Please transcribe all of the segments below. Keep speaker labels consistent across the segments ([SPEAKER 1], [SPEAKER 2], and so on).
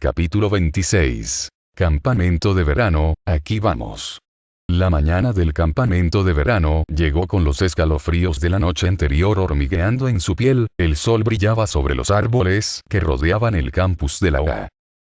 [SPEAKER 1] Capítulo 26. Campamento de verano, aquí vamos. La mañana del campamento de verano llegó con los escalofríos de la noche anterior hormigueando en su piel. El sol brillaba sobre los árboles que rodeaban el campus de la UA.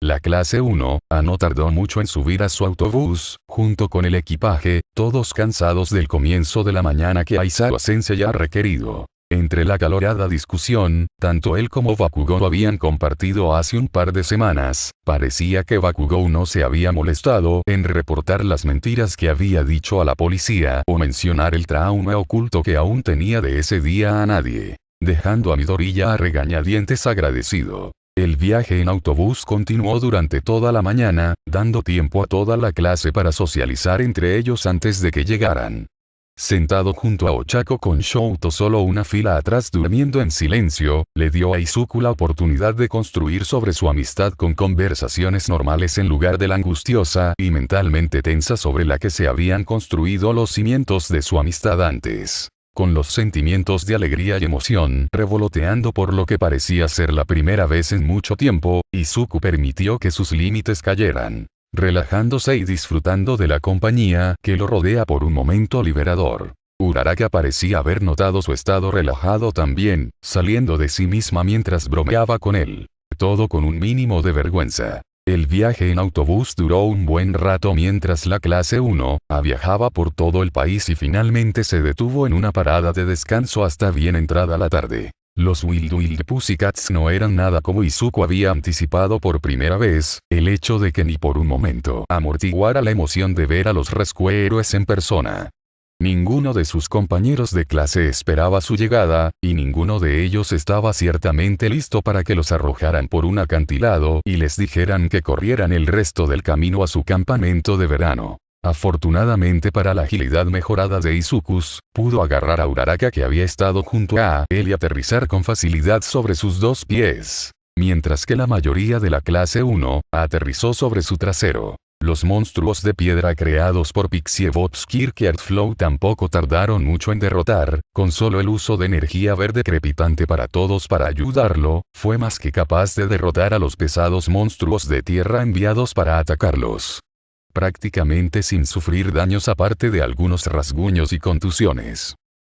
[SPEAKER 1] La clase 1, no tardó mucho en subir a su autobús, junto con el equipaje, todos cansados del comienzo de la mañana que Aizawa Sensei ha requerido. Entre la acalorada discusión, tanto él como Bakugou habían compartido hace un par de semanas, parecía que Bakugou no se había molestado en reportar las mentiras que había dicho a la policía o mencionar el trauma oculto que aún tenía de ese día a nadie, dejando a Midoriya a regañadientes agradecido. El viaje en autobús continuó durante toda la mañana, dando tiempo a toda la clase para socializar entre ellos antes de que llegaran. Sentado junto a Ochako con Shouto solo una fila atrás durmiendo en silencio, le dio a Izuku la oportunidad de construir sobre su amistad con conversaciones normales en lugar de la angustiosa y mentalmente tensa sobre la que se habían construido los cimientos de su amistad antes. Con los sentimientos de alegría y emoción revoloteando por lo que parecía ser la primera vez en mucho tiempo, Izuku permitió que sus límites cayeran, relajándose y disfrutando de la compañía que lo rodea por un momento liberador. Uraraka parecía haber notado su estado relajado también, saliendo de sí misma mientras bromeaba con él. Todo con un mínimo de vergüenza. El viaje en autobús duró un buen rato mientras la clase 1 viajaba por todo el país y finalmente se detuvo en una parada de descanso hasta bien entrada la tarde. Los Wild Pussycats no eran nada como Izuku había anticipado por primera vez, el hecho de que ni por un momento amortiguara la emoción de ver a los rescuehéroes en persona. Ninguno de sus compañeros de clase esperaba su llegada, y ninguno de ellos estaba ciertamente listo para que los arrojaran por un acantilado y les dijeran que corrieran el resto del camino a su campamento de verano. Afortunadamente para la agilidad mejorada de Izuku, pudo agarrar a Uraraka que había estado junto a él y aterrizar con facilidad sobre sus dos pies. Mientras que la mayoría de la clase 1, aterrizó sobre su trasero. Los monstruos de piedra creados por Pixiebots Kirkyard Flow tampoco tardaron mucho en derrotar, con solo el uso de energía verde crepitante para todos para ayudarlo, fue más que capaz de derrotar a los pesados monstruos de tierra enviados para atacarlos. Prácticamente sin sufrir daños aparte de algunos rasguños y contusiones.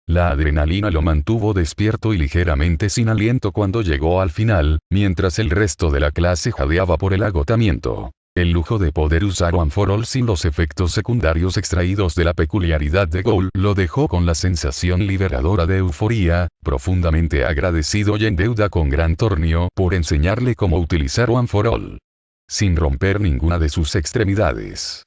[SPEAKER 1] La adrenalina lo mantuvo despierto y ligeramente sin aliento cuando llegó al final, mientras el resto de la clase jadeaba por el agotamiento. El lujo de poder usar One for All sin los efectos secundarios extraídos de la peculiaridad de Goul lo dejó con la sensación liberadora de euforía, profundamente agradecido y en deuda con Gran Torneo por enseñarle cómo utilizar One for All. Sin romper ninguna de sus extremidades.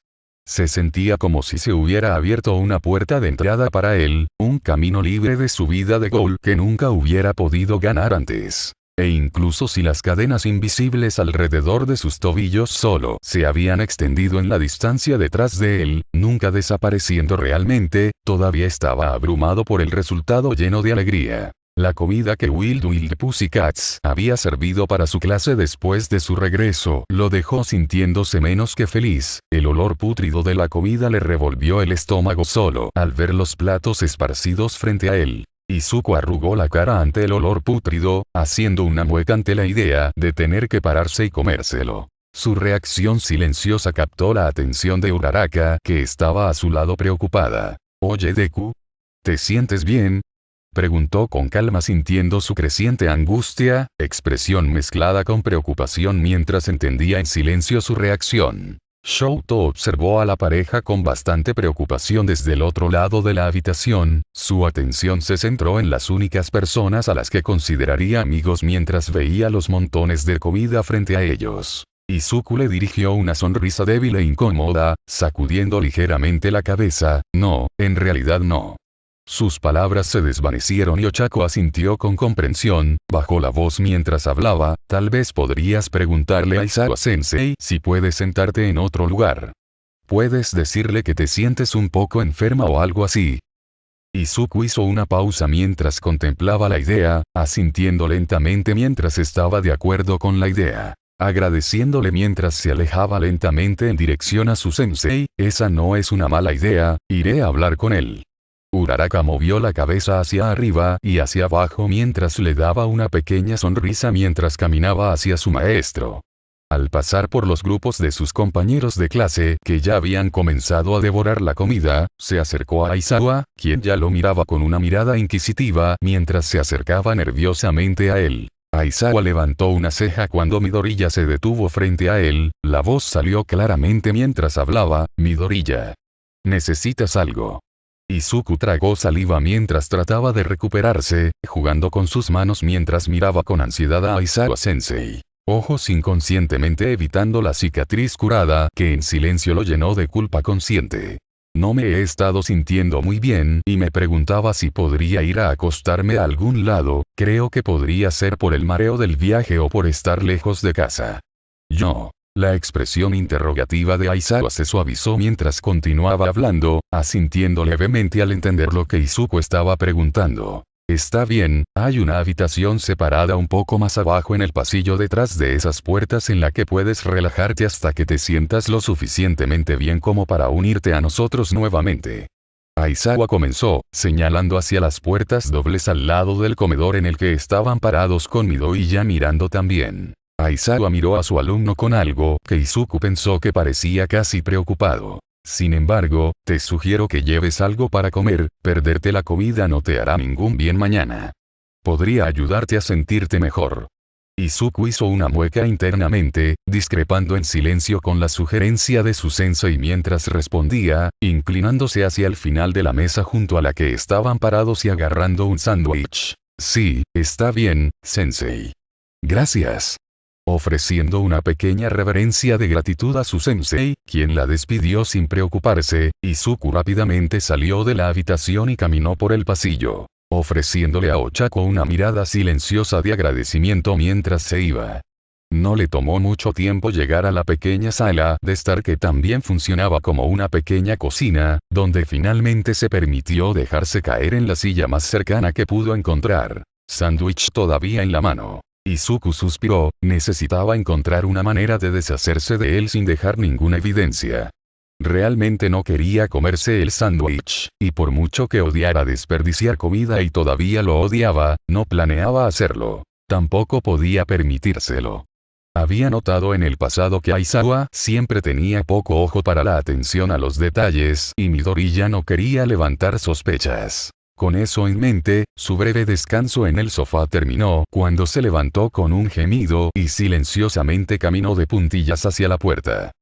[SPEAKER 1] Se sentía como si se hubiera abierto una puerta de entrada para él, un camino libre de subida de Goul que nunca hubiera podido ganar antes. E incluso si las cadenas invisibles alrededor de sus tobillos solo se habían extendido en la distancia detrás de él, nunca desapareciendo realmente, todavía estaba abrumado por el resultado lleno de alegría. La comida que Wild Pussycats había servido para su clase después de su regreso lo dejó sintiéndose menos que feliz. El olor pútrido de la comida le revolvió el estómago solo al ver los platos esparcidos frente a él. Izuku arrugó la cara ante el olor pútrido, haciendo una mueca ante la idea de tener que pararse y comérselo. Su reacción silenciosa captó la atención de Uraraka, que estaba a su lado preocupada. «Oye Deku, ¿te sientes bien?», preguntó con calma sintiendo su creciente angustia, expresión mezclada con preocupación mientras entendía en silencio su reacción. Shouto observó a la pareja con bastante preocupación desde el otro lado de la habitación, su atención se centró en las únicas personas a las que consideraría amigos mientras veía los montones de comida frente a ellos. Izuku le dirigió una sonrisa débil e incómoda, sacudiendo ligeramente la cabeza, «No, en realidad no». Sus palabras se desvanecieron y Ochako asintió con comprensión, bajó la voz mientras hablaba, «Tal vez podrías preguntarle a Aizawa Sensei si puedes sentarte en otro lugar. Puedes decirle que te sientes un poco enferma o algo así». Izuku hizo una pausa mientras contemplaba la idea, asintiendo lentamente mientras estaba de acuerdo con la idea. Agradeciéndole mientras se alejaba lentamente en dirección a su sensei, «Esa no es una mala idea, iré a hablar con él». Uraraka movió la cabeza hacia arriba y hacia abajo mientras le daba una pequeña sonrisa mientras caminaba hacia su maestro. Al pasar por los grupos de sus compañeros de clase que ya habían comenzado a devorar la comida, se acercó a Aizawa, quien ya lo miraba con una mirada inquisitiva mientras se acercaba nerviosamente a él. Aizawa levantó una ceja cuando Midoriya se detuvo frente a él, la voz salió claramente mientras hablaba: Midoriya. ¿Necesitas algo? Izuku tragó saliva mientras trataba de recuperarse, jugando con sus manos mientras miraba con ansiedad a Aizawa-sensei. Ojos inconscientemente evitando la cicatriz curada que en silencio lo llenó de culpa consciente. No me he estado sintiendo muy bien y me preguntaba si podría ir a acostarme a algún lado, creo que podría ser por el mareo del viaje o por estar lejos de casa. Yo. La expresión interrogativa de Aizawa se suavizó mientras continuaba hablando, asintiendo levemente al entender lo que Izuku estaba preguntando. Está bien, hay una habitación separada un poco más abajo en el pasillo detrás de esas puertas en la que puedes relajarte hasta que te sientas lo suficientemente bien como para unirte a nosotros nuevamente. Aizawa comenzó, señalando hacia las puertas dobles al lado del comedor en el que estaban parados con Midoriya mirando también. Aizawa miró a su alumno con algo que Izuku pensó que parecía casi preocupado. Sin embargo, te sugiero que lleves algo para comer, perderte la comida no te hará ningún bien mañana. Podría ayudarte a sentirte mejor. Izuku hizo una mueca internamente, discrepando en silencio con la sugerencia de su sensei mientras respondía, inclinándose hacia el final de la mesa junto a la que estaban parados y agarrando un sándwich. Sí, está bien, sensei. Gracias. Ofreciendo una pequeña reverencia de gratitud a su sensei, quien la despidió sin preocuparse, Izuku rápidamente salió de la habitación y caminó por el pasillo, ofreciéndole a Ochako una mirada silenciosa de agradecimiento mientras se iba. No le tomó mucho tiempo llegar a la pequeña sala de estar que también funcionaba como una pequeña cocina, donde finalmente se permitió dejarse caer en la silla más cercana que pudo encontrar, sándwich todavía en la mano. Izuku suspiró, necesitaba encontrar una manera de deshacerse de él sin dejar ninguna evidencia. Realmente no quería comerse el sándwich, y por mucho que odiara desperdiciar comida y todavía lo odiaba, no planeaba hacerlo. Tampoco podía permitírselo. Había notado en el pasado que Aizawa siempre tenía poco ojo para la atención a los detalles y Midoriya no quería levantar sospechas. Con eso en mente, su breve descanso en el sofá terminó cuando se levantó con un gemido y silenciosamente caminó de puntillas hacia la puerta.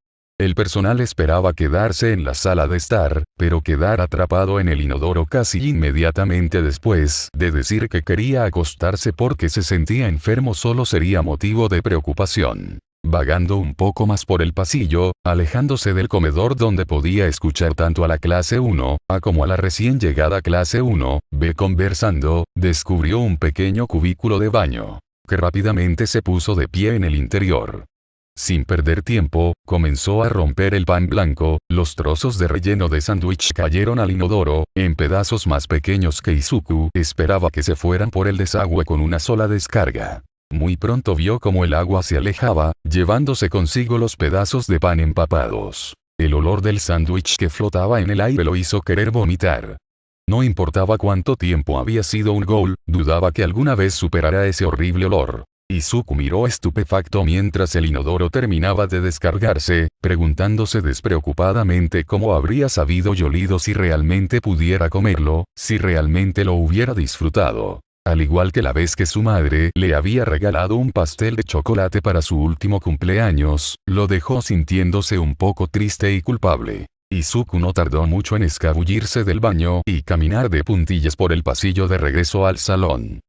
[SPEAKER 1] El personal esperaba quedarse en la sala de estar, pero quedar atrapado en el inodoro casi inmediatamente después de decir que quería acostarse porque se sentía enfermo solo sería motivo de preocupación. Vagando un poco más por el pasillo, alejándose del comedor donde podía escuchar tanto a la clase 1A como a la recién llegada clase 1B conversando, descubrió un pequeño cubículo de baño, que rápidamente se puso de pie en el interior. Sin perder tiempo, comenzó a romper el pan blanco, los trozos de relleno de sándwich cayeron al inodoro, en pedazos más pequeños que Izuku esperaba que se fueran por el desagüe con una sola descarga. Muy pronto vio cómo el agua se alejaba, llevándose consigo los pedazos de pan empapados. El olor del sándwich que flotaba en el aire lo hizo querer vomitar. No importaba cuánto tiempo había sido un ghoul, dudaba que alguna vez superara ese horrible olor. Izuku miró estupefacto mientras el inodoro terminaba de descargarse, preguntándose despreocupadamente cómo habría sabido y olido si realmente pudiera comerlo, si realmente lo hubiera disfrutado. Al igual que la vez que su madre le había regalado un pastel de chocolate para su último cumpleaños, lo dejó sintiéndose un poco triste y culpable. Izuku no tardó mucho en escabullirse del baño y caminar de puntillas por el pasillo de regreso al salón.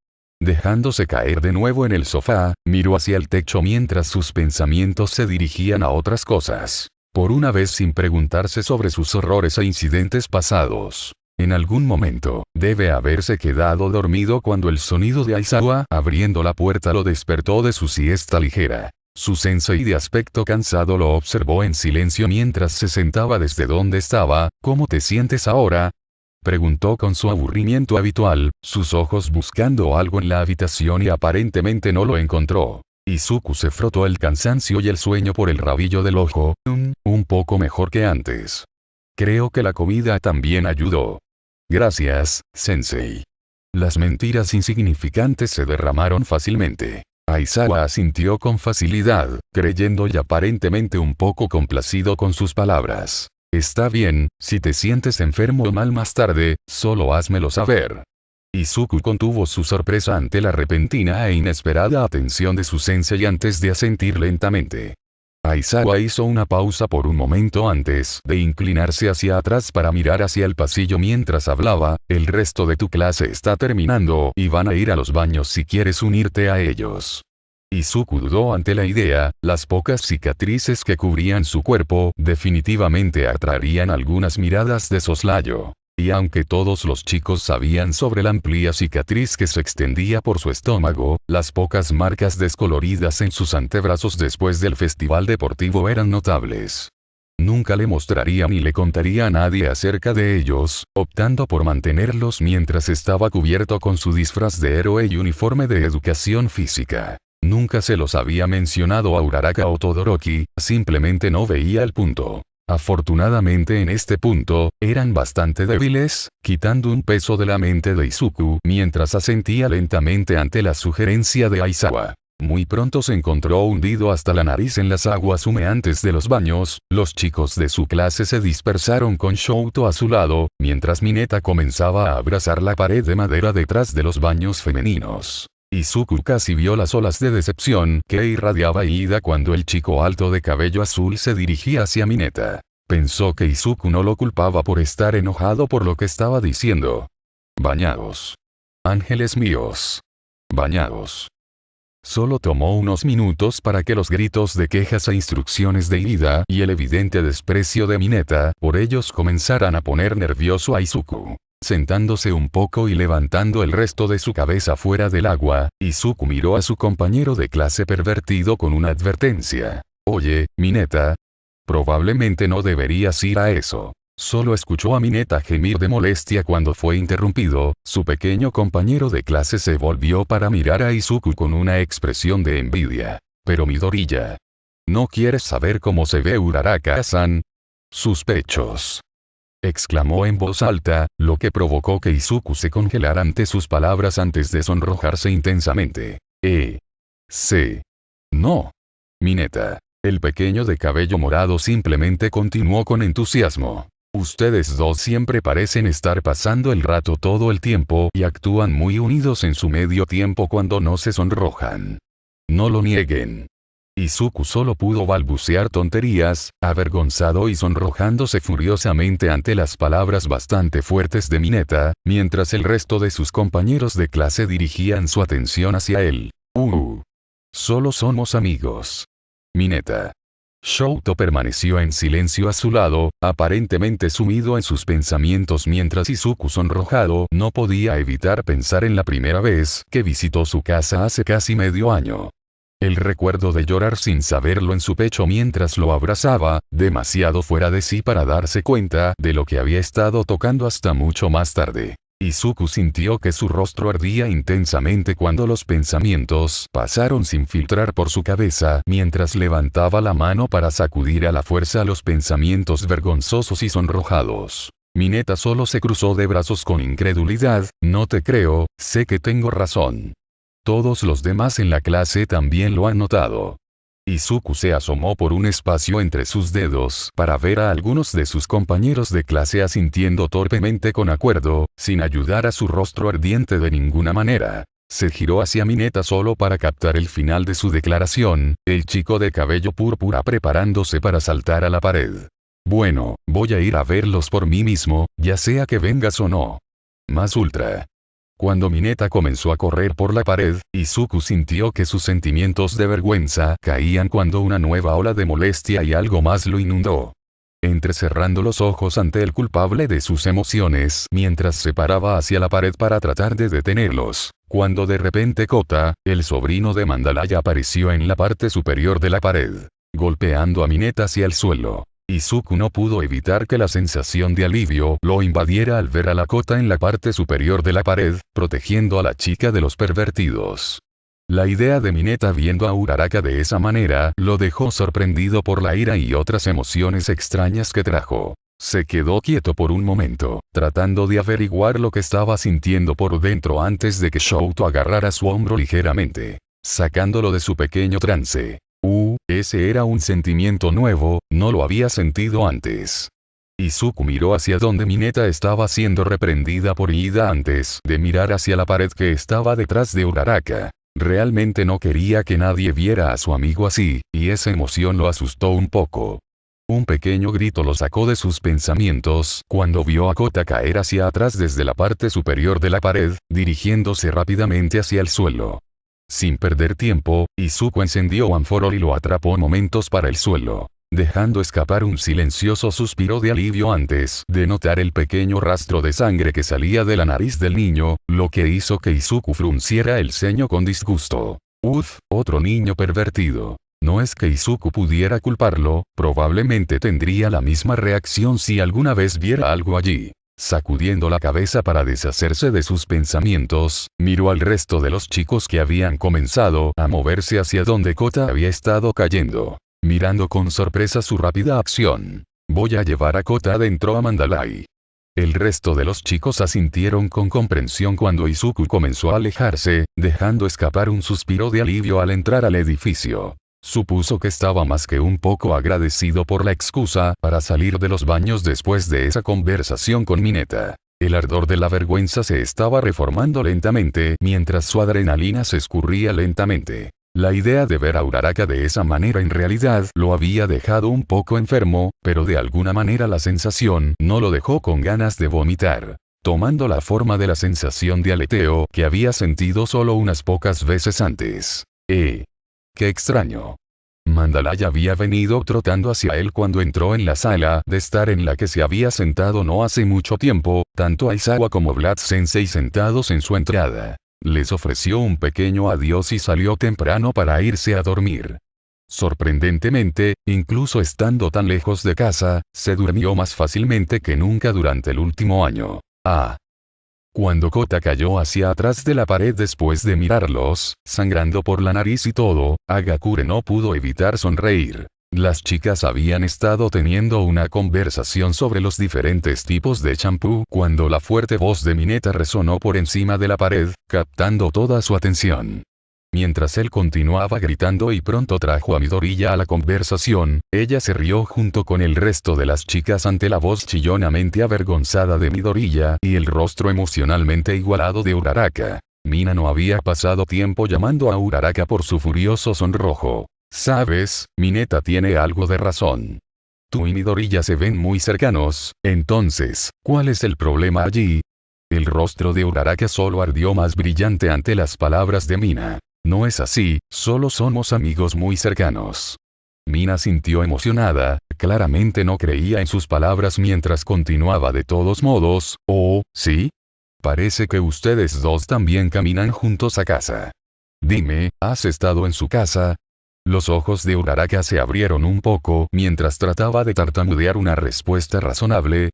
[SPEAKER 1] Dejándose caer de nuevo en el sofá, miró hacia el techo mientras sus pensamientos se dirigían a otras cosas. Por una vez sin preguntarse sobre sus horrores e incidentes pasados. En algún momento, debe haberse quedado dormido cuando el sonido de Aizawa abriendo la puerta lo despertó de su siesta ligera. Su sensei de aspecto cansado lo observó en silencio mientras se sentaba desde donde estaba. ¿Cómo te sientes ahora?, preguntó con su aburrimiento habitual, sus ojos buscando algo en la habitación y aparentemente no lo encontró. Izuku se frotó el cansancio y el sueño por el rabillo del ojo, un poco mejor que antes. Creo que la comida también ayudó. Gracias, sensei. Las mentiras insignificantes se derramaron fácilmente. Aizawa asintió con facilidad, creyendo y aparentemente un poco complacido con sus palabras. Está bien, si te sientes enfermo o mal más tarde, solo házmelo saber. Izuku contuvo su sorpresa ante la repentina e inesperada atención de su sensei antes de asentir lentamente. Aizawa hizo una pausa por un momento antes de inclinarse hacia atrás para mirar hacia el pasillo mientras hablaba. El resto de tu clase está terminando y van a ir a los baños si quieres unirte a ellos. Izuku dudó ante la idea, las pocas cicatrices que cubrían su cuerpo definitivamente atraerían algunas miradas de soslayo. Y aunque todos los chicos sabían sobre la amplia cicatriz que se extendía por su estómago, las pocas marcas descoloridas en sus antebrazos después del festival deportivo eran notables. Nunca le mostraría ni le contaría a nadie acerca de ellos, optando por mantenerlos mientras estaba cubierto con su disfraz de héroe y uniforme de educación física. Nunca se los había mencionado a Uraraka o Todoroki, simplemente no veía el punto. Afortunadamente en este punto, eran bastante débiles, quitando un peso de la mente de Izuku mientras asentía lentamente ante la sugerencia de Aizawa. Muy pronto se encontró hundido hasta la nariz en las aguas humeantes de los baños. Los chicos de su clase se dispersaron con Shouto a su lado, mientras Mineta comenzaba a abrazar la pared de madera detrás de los baños femeninos. Izuku casi vio las olas de decepción que irradiaba Ida cuando el chico alto de cabello azul se dirigía hacia Mineta. Pensó que Izuku no lo culpaba por estar enojado por lo que estaba diciendo. Bañados. Ángeles míos. Bañados. Solo tomó unos minutos para que los gritos de quejas e instrucciones de Ida y el evidente desprecio de Mineta por ellos comenzaran a poner nervioso a Izuku. Sentándose un poco y levantando el resto de su cabeza fuera del agua, Izuku miró a su compañero de clase pervertido con una advertencia. Oye, Mineta. Probablemente no deberías ir a eso. Solo escuchó a Mineta gemir de molestia cuando fue interrumpido. Su pequeño compañero de clase se volvió para mirar a Izuku con una expresión de envidia. Pero Midoriya. ¿No quieres saber cómo se ve Uraraka-san? Sus pechos. Exclamó en voz alta, lo que provocó que Izuku se congelara ante sus palabras antes de sonrojarse intensamente. Sí. No. Mineta. El pequeño de cabello morado simplemente continuó con entusiasmo. Ustedes dos siempre parecen estar pasando el rato todo el tiempo y actúan muy unidos en su medio tiempo cuando no se sonrojan. No lo nieguen. Izuku solo pudo balbucear tonterías, avergonzado y sonrojándose furiosamente ante las palabras bastante fuertes de Mineta, mientras el resto de sus compañeros de clase dirigían su atención hacia él. Solo somos amigos. Mineta. Shouto permaneció en silencio a su lado, aparentemente sumido en sus pensamientos mientras Izuku sonrojado no podía evitar pensar en la primera vez que visitó su casa hace casi medio año. El recuerdo de llorar sin saberlo en su pecho mientras lo abrazaba, demasiado fuera de sí para darse cuenta de lo que había estado tocando hasta mucho más tarde. Izuku sintió que su rostro ardía intensamente cuando los pensamientos pasaron sin filtrar por su cabeza mientras levantaba la mano para sacudir a la fuerza los pensamientos vergonzosos y sonrojados. Mineta solo se cruzó de brazos con incredulidad. No te creo, sé que tengo razón. Todos los demás en la clase también lo han notado. Izuku se asomó por un espacio entre sus dedos para ver a algunos de sus compañeros de clase asintiendo torpemente con acuerdo, sin ayudar a su rostro ardiente de ninguna manera. Se giró hacia Mineta solo para captar el final de su declaración, el chico de cabello púrpura preparándose para saltar a la pared. Bueno, voy a ir a verlos por mí mismo, ya sea que vengas o no. Más ultra. Cuando Mineta comenzó a correr por la pared, Izuku sintió que sus sentimientos de vergüenza caían cuando una nueva ola de molestia y algo más lo inundó. Entrecerrando los ojos ante el culpable de sus emociones mientras se paraba hacia la pared para tratar de detenerlos, cuando de repente Kota, el sobrino de Mandalaya apareció en la parte superior de la pared, golpeando a Mineta hacia el suelo. Izuku no pudo evitar que la sensación de alivio lo invadiera al ver a la Kota en la parte superior de la pared, protegiendo a la chica de los pervertidos. La idea de Mineta viendo a Uraraka de esa manera lo dejó sorprendido por la ira y otras emociones extrañas que trajo. Se quedó quieto por un momento, tratando de averiguar lo que estaba sintiendo por dentro antes de que Shouto agarrara su hombro ligeramente. sacándolo de su pequeño trance. Ese era un sentimiento nuevo, no lo había sentido antes. Izuku miró hacia donde Mineta estaba siendo reprendida por Ida antes de mirar hacia la pared que estaba detrás de Uraraka. Realmente no quería que nadie viera a su amigo así, y esa emoción lo asustó un poco. Un pequeño grito lo sacó de sus pensamientos cuando vio a Kota caer hacia atrás desde la parte superior de la pared, dirigiéndose rápidamente hacia el suelo. Sin perder tiempo, Izuku encendió One-for-All y lo atrapó momentos para el suelo, dejando escapar un silencioso suspiro de alivio antes de notar el pequeño rastro de sangre que salía de la nariz del niño, lo que hizo que Izuku frunciera el ceño con disgusto. Otro niño pervertido. No es que Izuku pudiera culparlo, probablemente tendría la misma reacción si alguna vez viera algo allí. Sacudiendo la cabeza para deshacerse de sus pensamientos, miró al resto de los chicos que habían comenzado a moverse hacia donde Kota había estado cayendo, mirando con sorpresa su rápida acción. Voy a llevar a Kota adentro a Mandalay. El resto de los chicos asintieron con comprensión cuando Izuku comenzó a alejarse, dejando escapar un suspiro de alivio al entrar al edificio. Supuso que estaba más que un poco agradecido por la excusa para salir de los baños después de esa conversación con Mineta. El ardor de la vergüenza se estaba reformando lentamente mientras su adrenalina se escurría lentamente. La idea de ver a Uraraka de esa manera en realidad lo había dejado un poco enfermo, pero de alguna manera la sensación no lo dejó con ganas de vomitar, tomando la forma de la sensación de aleteo que había sentido solo unas pocas veces antes. ¡Qué extraño! Mandalay había venido trotando hacia él cuando entró en la sala de estar en la que se había sentado no hace mucho tiempo, tanto Aizawa como Vlad Sensei sentados en su entrada. Les ofreció un pequeño adiós y salió temprano para irse a dormir. Sorprendentemente, incluso estando tan lejos de casa, se durmió más fácilmente que nunca durante el último año. Cuando Kota cayó hacia atrás de la pared después de mirarlos, sangrando por la nariz y todo, Hagakure no pudo evitar sonreír. Las chicas habían estado teniendo una conversación sobre los diferentes tipos de champú cuando la fuerte voz de Mineta resonó por encima de la pared, captando toda su atención. Mientras él continuaba gritando y pronto trajo a Midoriya a la conversación, ella se rió junto con el resto de las chicas ante la voz chillonamente avergonzada de Midoriya y el rostro emocionalmente igualado de Uraraka. Mina no había pasado tiempo llamando a Uraraka por su furioso sonrojo. ¿Sabes? Mineta tiene algo de razón. Tú y Midoriya se ven muy cercanos, entonces, ¿cuál es el problema allí? El rostro de Uraraka solo ardió más brillante ante las palabras de Mina. No es así, solo somos amigos muy cercanos. Mina sintió emocionada, claramente no creía en sus palabras mientras continuaba de todos modos. ¿Sí? Parece que ustedes dos también caminan juntos a casa. Dime, ¿has estado en su casa? Los ojos de Uraraka se abrieron un poco mientras trataba de tartamudear una respuesta razonable.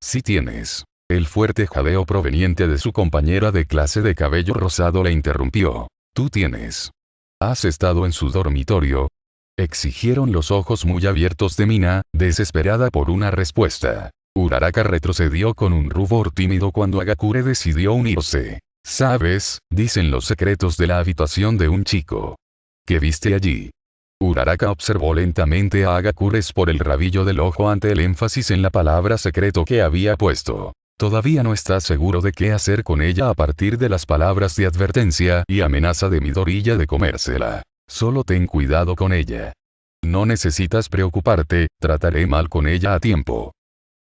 [SPEAKER 1] Sí tienes. El fuerte jadeo proveniente de su compañera de clase de cabello rosado le interrumpió. Tú tienes. ¿Has estado en su dormitorio? Exigieron los ojos muy abiertos de Mina, desesperada por una respuesta. Uraraka retrocedió con un rubor tímido cuando Hagakure decidió unirse. ¿Sabes? Dicen los secretos de la habitación de un chico. ¿Qué viste allí? Uraraka observó lentamente a Hagakure por el rabillo del ojo ante el énfasis en la palabra secreto que había puesto. Todavía no está seguro de qué hacer con ella a partir de las palabras de advertencia y amenaza de Midoriya de comérsela. Solo ten cuidado con ella. No necesitas preocuparte, trataré mal con ella a tiempo.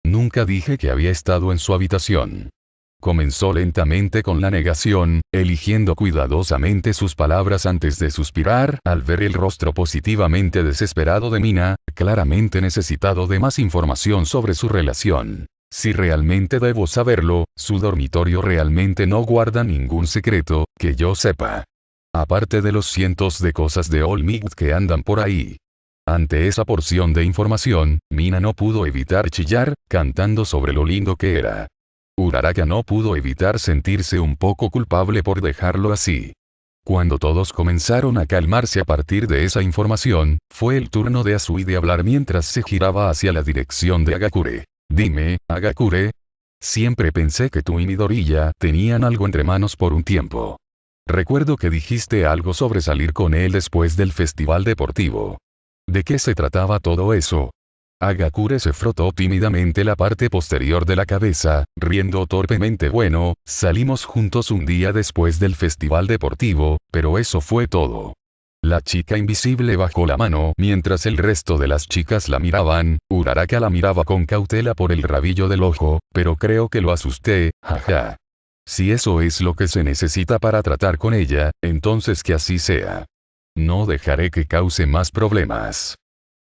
[SPEAKER 1] Nunca dije que había estado en su habitación. Comenzó lentamente con la negación, eligiendo cuidadosamente sus palabras antes de suspirar al ver el rostro positivamente desesperado de Mina, claramente necesitado de más información sobre su relación. Si realmente debo saberlo, su dormitorio realmente no guarda ningún secreto, que yo sepa. Aparte de los cientos de cosas de All Might que andan por ahí. Ante esa porción de información, Mina no pudo evitar chillar, cantando sobre lo lindo que era. Uraraka no pudo evitar sentirse un poco culpable por dejarlo así. Cuando todos comenzaron a calmarse a partir de esa información, fue el turno de Asui de hablar mientras se giraba hacia la dirección de Hagakure. Dime, Hagakure. Siempre pensé que tú y Midoriya tenían algo entre manos por un tiempo. Recuerdo que dijiste algo sobre salir con él después del festival deportivo. ¿De qué se trataba todo eso? Hagakure se frotó tímidamente la parte posterior de la cabeza, riendo torpemente. Bueno, salimos juntos un día después del festival deportivo, pero eso fue todo. La chica invisible bajó la mano mientras el resto de las chicas la miraban. Uraraka la miraba con cautela por el rabillo del ojo, pero creo que lo asusté, jaja. Si eso es lo que se necesita para tratar con ella, entonces que así sea. No dejaré que cause más problemas.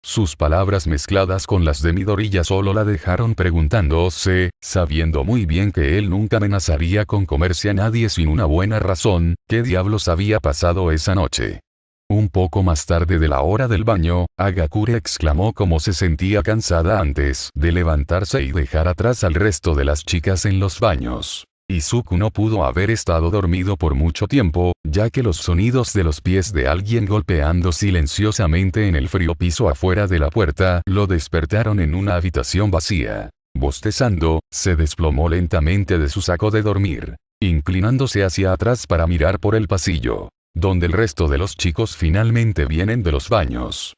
[SPEAKER 1] Sus palabras mezcladas con las de Midoriya solo la dejaron preguntándose, sabiendo muy bien que él nunca amenazaría con comerse a nadie sin una buena razón, ¿qué diablos había pasado esa noche? Un poco más tarde de la hora del baño, Hagakure exclamó cómo se sentía cansada antes de levantarse y dejar atrás al resto de las chicas en los baños. Izuku no pudo haber estado dormido por mucho tiempo, ya que los sonidos de los pies de alguien golpeando silenciosamente en el frío piso afuera de la puerta lo despertaron en una habitación vacía. Bostezando, se desplomó lentamente de su saco de dormir, inclinándose hacia atrás para mirar por el pasillo, donde el resto de los chicos finalmente vienen de los baños.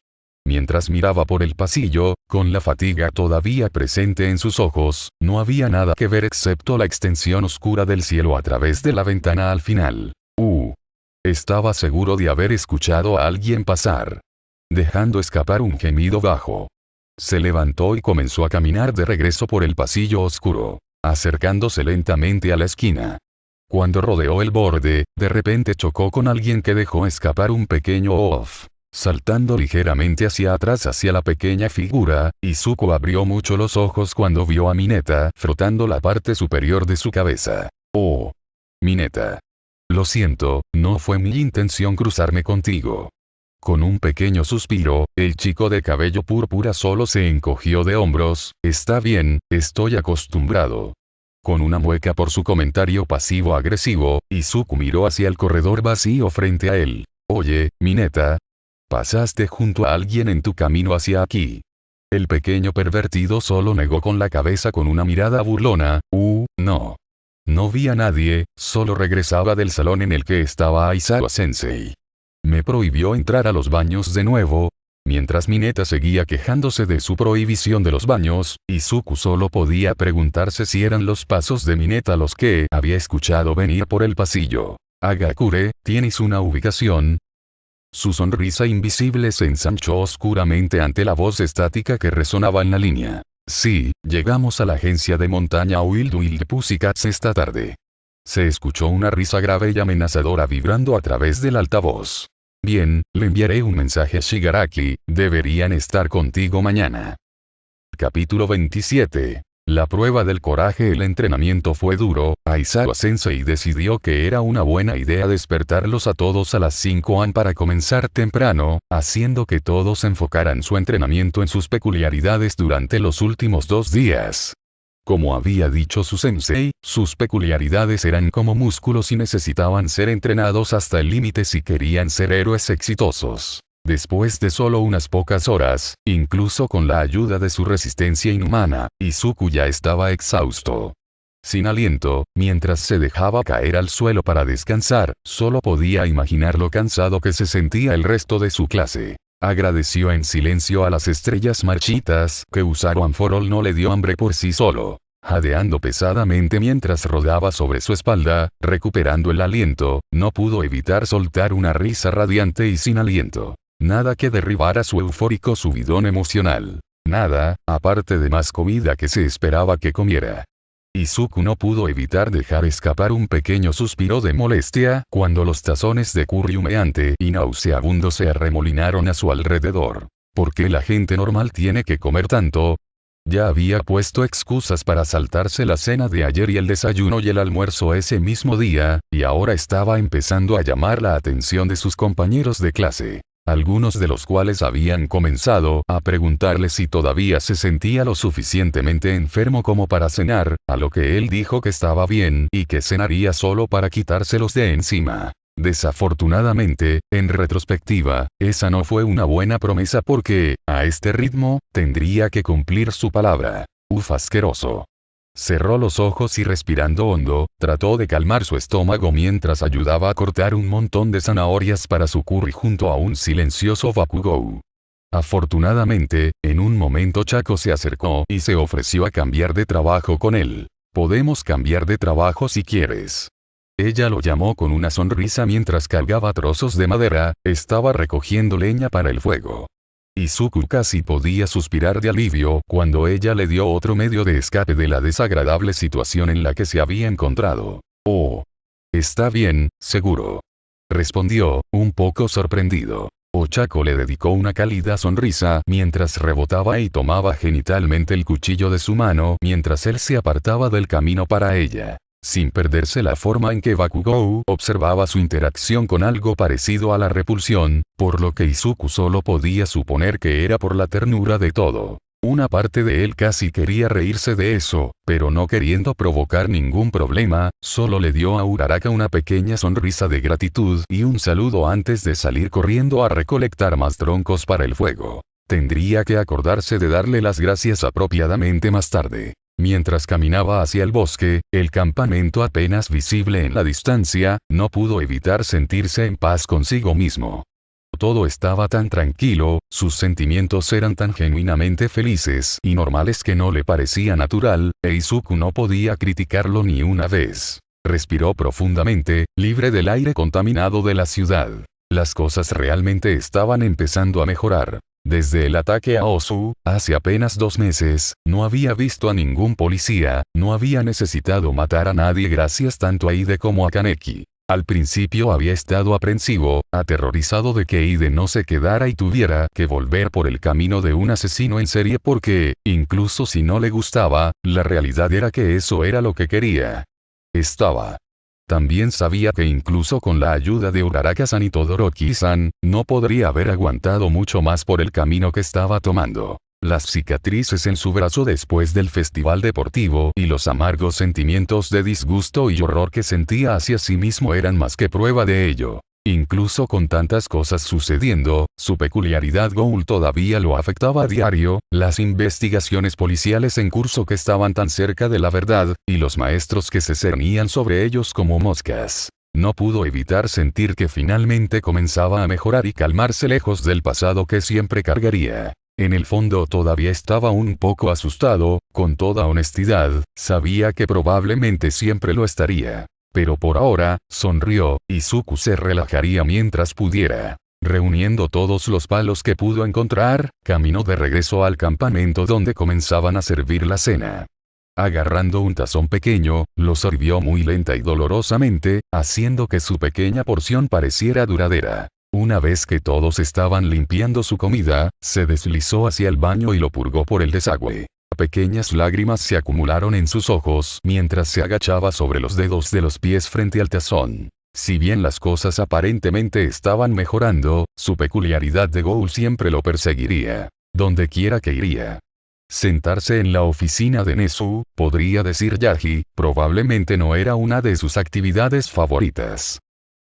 [SPEAKER 1] Mientras miraba por el pasillo, con la fatiga todavía presente en sus ojos, no había nada que ver excepto la extensión oscura del cielo a través de la ventana al final. Estaba seguro de haber escuchado a alguien pasar, dejando escapar un gemido bajo. Se levantó y comenzó a caminar de regreso por el pasillo oscuro, acercándose lentamente a la esquina. Cuando rodeó el borde, de repente chocó con alguien que dejó escapar un pequeño off. Saltando ligeramente hacia atrás hacia la pequeña figura, Izuku abrió mucho los ojos cuando vio a Mineta frotando la parte superior de su cabeza. Oh. Mineta. Lo siento, no fue mi intención cruzarme contigo. Con un pequeño suspiro, el chico de cabello púrpura solo se encogió de hombros. Está bien, estoy acostumbrado. Con una mueca por su comentario pasivo-agresivo, Izuku miró hacia el corredor vacío frente a él. Oye, Mineta. ¿Pasaste junto a alguien en tu camino hacia aquí? El pequeño pervertido solo negó con la cabeza con una mirada burlona. No. No vi a nadie, solo regresaba del salón en el que estaba Aizawa-sensei. Me prohibió entrar a los baños de nuevo. Mientras Mineta seguía quejándose de su prohibición de los baños, Izuku solo podía preguntarse si eran los pasos de Mineta los que había escuchado venir por el pasillo. Hagakure, ¿tienes una ubicación? Su sonrisa invisible se ensanchó oscuramente ante la voz estática que resonaba en la línea. Sí, llegamos a la agencia de montaña Wild Wild Pussycats esta tarde. Se escuchó una risa grave y amenazadora vibrando a través del altavoz. Bien, le enviaré un mensaje a Shigaraki, deberían estar contigo mañana. Capítulo 27. La prueba del coraje. El entrenamiento fue duro. Aizawa-sensei decidió que era una buena idea despertarlos a todos a las 5 am para comenzar temprano, haciendo que todos enfocaran su entrenamiento en sus peculiaridades durante los últimos 2 días. Como había dicho su sensei, sus peculiaridades eran como músculos y necesitaban ser entrenados hasta el límite si querían ser héroes exitosos. Después de solo unas pocas horas, incluso con la ayuda de su resistencia inhumana, Izuku ya estaba exhausto. Sin aliento, mientras se dejaba caer al suelo para descansar, solo podía imaginar lo cansado que se sentía el resto de su clase. Agradeció en silencio a las estrellas marchitas que usaron for all no le dio hambre por sí solo. Jadeando pesadamente mientras rodaba sobre su espalda, recuperando el aliento, no pudo evitar soltar una risa radiante y sin aliento. Nada que derribara su eufórico subidón emocional. Nada, aparte de más comida que se esperaba que comiera. Izuku no pudo evitar dejar escapar un pequeño suspiro de molestia cuando los tazones de curry humeante y nauseabundo se arremolinaron a su alrededor. ¿Por qué la gente normal tiene que comer tanto? Ya había puesto excusas para saltarse la cena de ayer y el desayuno y el almuerzo ese mismo día, y ahora estaba empezando a llamar la atención de sus compañeros de clase. Algunos de los cuales habían comenzado a preguntarle si todavía se sentía lo suficientemente enfermo como para cenar, a lo que él dijo que estaba bien y que cenaría solo para quitárselos de encima. Desafortunadamente, en retrospectiva, esa no fue una buena promesa porque, a este ritmo, tendría que cumplir su palabra. Asqueroso. Cerró los ojos y respirando hondo, trató de calmar su estómago mientras ayudaba a cortar un montón de zanahorias para su curry junto a un silencioso Bakugou. Afortunadamente, en un momento Chaco se acercó y se ofreció a cambiar de trabajo con él. Podemos cambiar de trabajo si quieres. Ella lo llamó con una sonrisa mientras cargaba trozos de madera, estaba recogiendo leña para el fuego. Izuku casi podía suspirar de alivio cuando ella le dio otro medio de escape de la desagradable situación en la que se había encontrado. Oh. Está bien, seguro. Respondió, un poco sorprendido. Ochako le dedicó una cálida sonrisa mientras rebotaba y tomaba genitalmente el cuchillo de su mano mientras él se apartaba del camino para ella. Sin perderse la forma en que Bakugou observaba su interacción con algo parecido a la repulsión, por lo que Izuku solo podía suponer que era por la ternura de todo. Una parte de él casi quería reírse de eso, pero no queriendo provocar ningún problema, solo le dio a Uraraka una pequeña sonrisa de gratitud y un saludo antes de salir corriendo a recolectar más troncos para el fuego. Tendría que acordarse de darle las gracias apropiadamente más tarde. Mientras caminaba hacia el bosque, el campamento apenas visible en la distancia, no pudo evitar sentirse en paz consigo mismo. Todo estaba tan tranquilo, sus sentimientos eran tan genuinamente felices y normales que no le parecía natural, e Izuku no podía criticarlo ni una vez. Respiró profundamente, libre del aire contaminado de la ciudad. Las cosas realmente estaban empezando a mejorar. Desde el ataque a Osu, hace apenas 2 meses, no había visto a ningún policía, no había necesitado matar a nadie gracias tanto a Ide como a Kaneki. Al principio había estado aprensivo, aterrorizado de que Ide no se quedara y tuviera que volver por el camino de un asesino en serie porque, incluso si no le gustaba, la realidad era que eso era lo que quería. También sabía que incluso con la ayuda de Uraraka-san y Todoroki-san, no podría haber aguantado mucho más por el camino que estaba tomando. Las cicatrices en su brazo después del festival deportivo y los amargos sentimientos de disgusto y horror que sentía hacia sí mismo eran más que prueba de ello. Incluso con tantas cosas sucediendo, su peculiaridad Ghoul todavía lo afectaba a diario, las investigaciones policiales en curso que estaban tan cerca de la verdad, y los maestros que se cernían sobre ellos como moscas. No pudo evitar sentir que finalmente comenzaba a mejorar y calmarse lejos del pasado que siempre cargaría. En el fondo todavía estaba un poco asustado, con toda honestidad, sabía que probablemente siempre lo estaría. Pero por ahora, sonrió, y Izuku se relajaría mientras pudiera. Reuniendo todos los palos que pudo encontrar, caminó de regreso al campamento donde comenzaban a servir la cena. Agarrando un tazón pequeño, lo sorbió muy lenta y dolorosamente, haciendo que su pequeña porción pareciera duradera. Una vez que todos estaban limpiando su comida, se deslizó hacia el baño y lo purgó por el desagüe. Pequeñas lágrimas se acumularon en sus ojos mientras se agachaba sobre los dedos de los pies frente al tazón. Si bien las cosas aparentemente estaban mejorando, su peculiaridad de Ghoul siempre lo perseguiría. Donde quiera que iría. Sentarse en la oficina de Nezu, podría decir Yaji, probablemente no era una de sus actividades favoritas.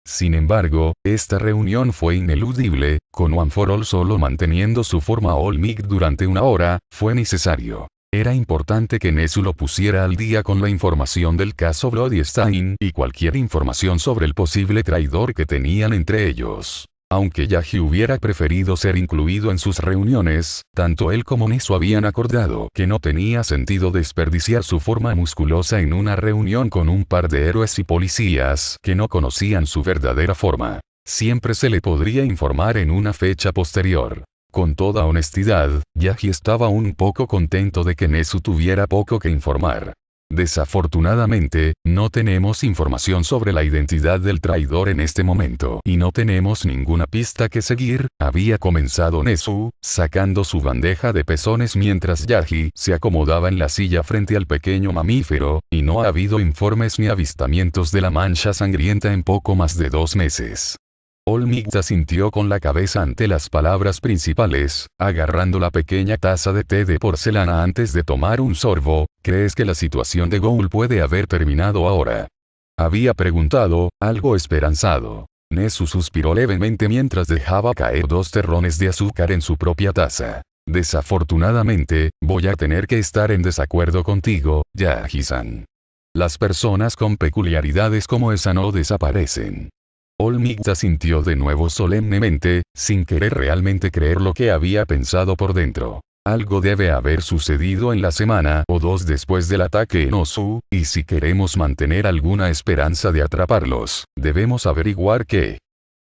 [SPEAKER 1] Sin embargo, esta reunión fue ineludible, con One for All solo manteniendo su forma All Might durante 1 hora, fue necesario. Era importante que Nezu lo pusiera al día con la información del caso Bloodstein y cualquier información sobre el posible traidor que tenían entre ellos. Aunque Yaji hubiera preferido ser incluido en sus reuniones, tanto él como Nezu habían acordado que no tenía sentido desperdiciar su forma musculosa en una reunión con un par de héroes y policías que no conocían su verdadera forma. Siempre se le podría informar en una fecha posterior. Con toda honestidad, Yaji estaba un poco contento de que Nezu tuviera poco que informar. Desafortunadamente, no tenemos información sobre la identidad del traidor en este momento y no tenemos ninguna pista que seguir, había comenzado Nezu, sacando su bandeja de pezones mientras Yaji se acomodaba en la silla frente al pequeño mamífero, y no ha habido informes ni avistamientos de la mancha sangrienta en poco más de 2 meses. All Might asintió con la cabeza ante las palabras principales, agarrando la pequeña taza de té de porcelana antes de tomar un sorbo. ¿Crees que la situación de Ghoul puede haber terminado ahora? Había preguntado, algo esperanzado. Nezu suspiró levemente mientras dejaba caer 2 terrones de azúcar en su propia taza. Desafortunadamente, voy a tener que estar en desacuerdo contigo, Yaji-san. Las personas con peculiaridades como esa no desaparecen. Olmigta sintió de nuevo solemnemente, sin querer realmente creer lo que había pensado por dentro. Algo debe haber sucedido en la semana o dos después del ataque en Osu, y si queremos mantener alguna esperanza de atraparlos, debemos averiguar qué.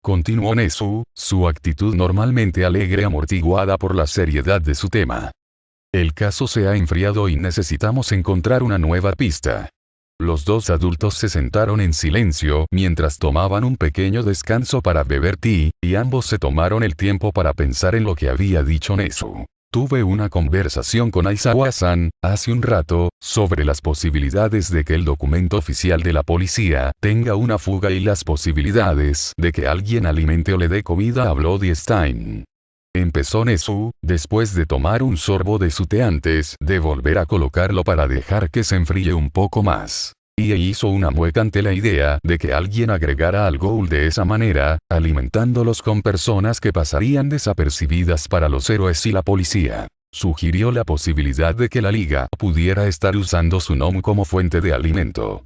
[SPEAKER 1] Continuó Nezu, su actitud normalmente alegre amortiguada por la seriedad de su tema. El caso se ha enfriado y necesitamos encontrar una nueva pista. Los dos adultos se sentaron en silencio mientras tomaban un pequeño descanso para beber té, y ambos se tomaron el tiempo para pensar en lo que había dicho Nezu. Tuve una conversación con Aizawa-san, hace un rato, sobre las posibilidades de que el documento oficial de la policía tenga una fuga y las posibilidades de que alguien alimente o le dé comida a Bloody Stein. Empezó Nezu, después de tomar un sorbo de su té antes de volver a colocarlo para dejar que se enfríe un poco más. Y hizo una mueca ante la idea de que alguien agregara al Ghoul de esa manera, alimentándolos con personas que pasarían desapercibidas para los héroes y la policía. Sugirió la posibilidad de que la Liga pudiera estar usando su nom como fuente de alimento.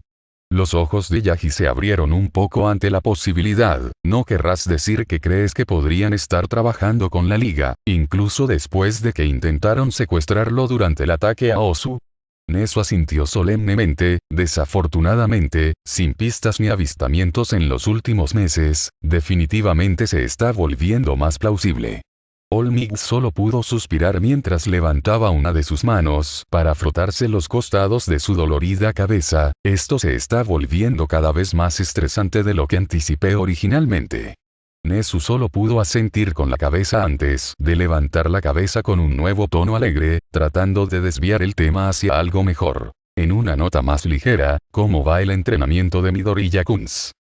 [SPEAKER 1] Los ojos de Yaji se abrieron un poco ante la posibilidad. ¿No querrás decir que crees que podrían estar trabajando con la Liga, incluso después de que intentaron secuestrarlo durante el ataque a Osu? Nezu asintió solemnemente. Desafortunadamente, sin pistas ni avistamientos en los últimos meses, definitivamente se está volviendo más plausible. Olmig solo pudo suspirar mientras levantaba una de sus manos para frotarse los costados de su dolorida cabeza. Esto se está volviendo cada vez más estresante de lo que anticipé originalmente. Nezu solo pudo asentir con la cabeza antes de levantar la cabeza con un nuevo tono alegre, tratando de desviar el tema hacia algo mejor. En una nota más ligera, ¿cómo va el entrenamiento de Midoriya-kuns?